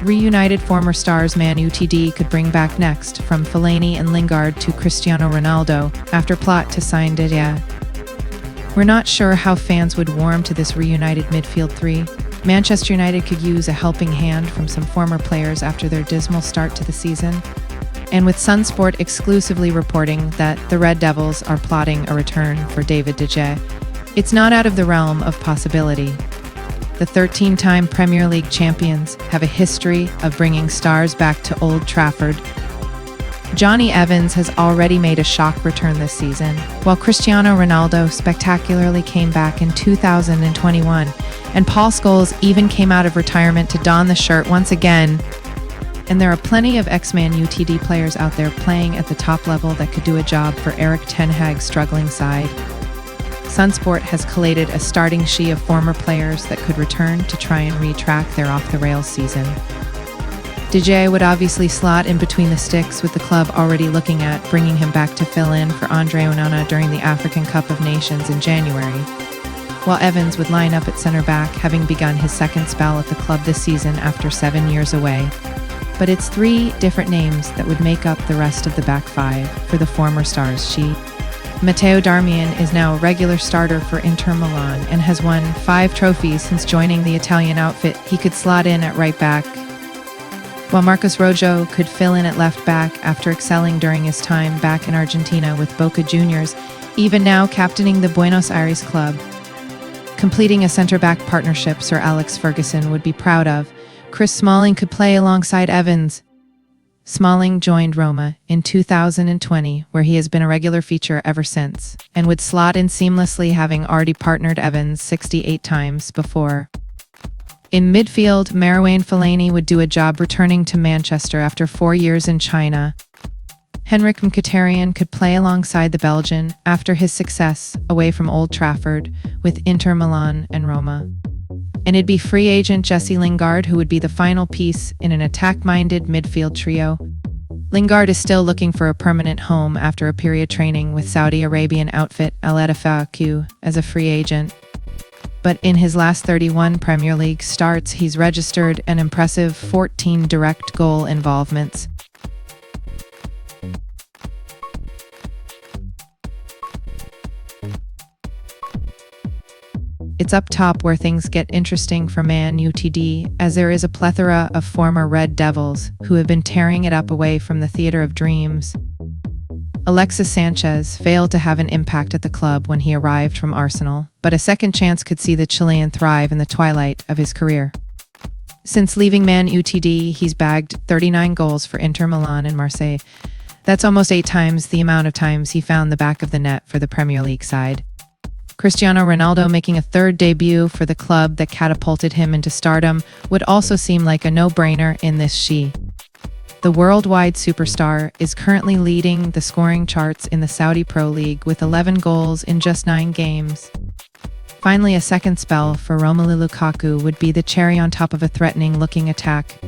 reunited former stars Man Utd could bring back next, from Fellaini and Lingard to Cristiano Ronaldo, after plot to sign De Gea. We're not sure how fans would warm to this reunited midfield three. Manchester United could use a helping hand from some former players after their dismal start to the season. And with SunSport exclusively reporting that the Red Devils are plotting a return for David De Gea, it's not out of the realm of possibility. The 13-time Premier League champions have a history of bringing stars back to Old Trafford. Jonny Evans has already made a shock return this season, while Cristiano Ronaldo spectacularly came back in 2021, and Paul Scholes even came out of retirement to don the shirt once again. And there are plenty of ex-Man Utd players out there playing at the top level that could do a job for Erik Ten Hag's struggling side. SunSport has collated a starting sheet of former players that could return to try and retrack their off-the-rails season. De Gea would obviously slot in between the sticks, with the club already looking at bringing him back to fill in for Andre Onana during the African Cup of Nations in January, while Evans would line up at centre-back, having begun his second spell at the club this season after 7 years away. But it's 3 different names that would make up the rest of the back 5 for the former stars sheet. Matteo Darmian is now a regular starter for Inter Milan and has won 5 trophies since joining the Italian outfit. He could slot in at right back, while Marcos Rojo could fill in at left back after excelling during his time back in Argentina with Boca Juniors, even now captaining the Buenos Aires club. Completing a centre-back partnership Sir Alex Ferguson would be proud of, Chris Smalling could play alongside Evans. Smalling joined Roma in 2020, where he has been a regular feature ever since, and would slot in seamlessly, having already partnered Evans 68 times before. In midfield, Marouane Fellaini would do a job returning to Manchester after 4 years in China. Henrik Mkhitaryan could play alongside the Belgian after his success away from Old Trafford with Inter Milan and Roma. And it'd be free agent Jesse Lingard who would be the final piece in an attack-minded midfield trio. Lingard is still looking for a permanent home after a period training with Saudi Arabian outfit Al-Ettifaq as a free agent. But in his last 31 Premier League starts, he's registered an impressive 14 direct goal involvements. It's up top where things get interesting for Man Utd, as there is a plethora of former Red Devils who have been tearing it up away from the theater of dreams. Alexis Sanchez failed to have an impact at the club when he arrived from Arsenal, but a second chance could see the Chilean thrive in the twilight of his career. Since leaving Man Utd, he's bagged 39 goals for Inter Milan and Marseille. That's almost 8 times the amount of times he found the back of the net for the Premier League side. Cristiano Ronaldo making a 3rd debut for the club that catapulted him into stardom would also seem like a no-brainer in this sheet. The worldwide superstar is currently leading the scoring charts in the Saudi Pro League with 11 goals in just 9 games. Finally, a second spell for Romelu Lukaku would be the cherry on top of a threatening-looking attack.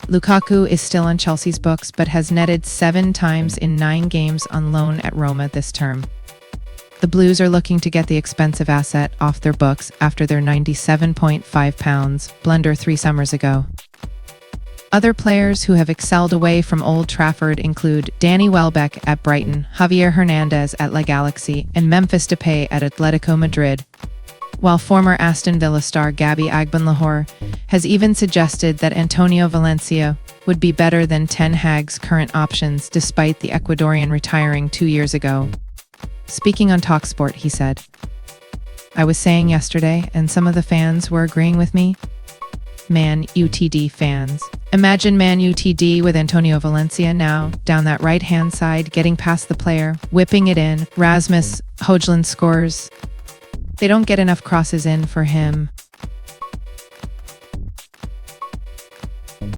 Lukaku is still on Chelsea's books but has netted 7 times in 9 games on loan at Roma this term. The Blues are looking to get the expensive asset off their books after their £97.5 blunder 3 summers ago. Other players who have excelled away from Old Trafford include Danny Welbeck at Brighton, Javier Hernandez at La Galaxy, and Memphis Depay at Atletico Madrid. While former Aston Villa star Gabby Agbonlahor has even suggested that Antonio Valencia would be better than Ten Hag's current options despite the Ecuadorian retiring 2 years ago. Speaking on TalkSport, he said, "I was saying yesterday, and some of the fans were agreeing with me. Man Utd fans. Imagine Man Utd with Antonio Valencia now, down that right-hand side, getting past the player, whipping it in. Rasmus Højlund scores. They don't get enough crosses in for him.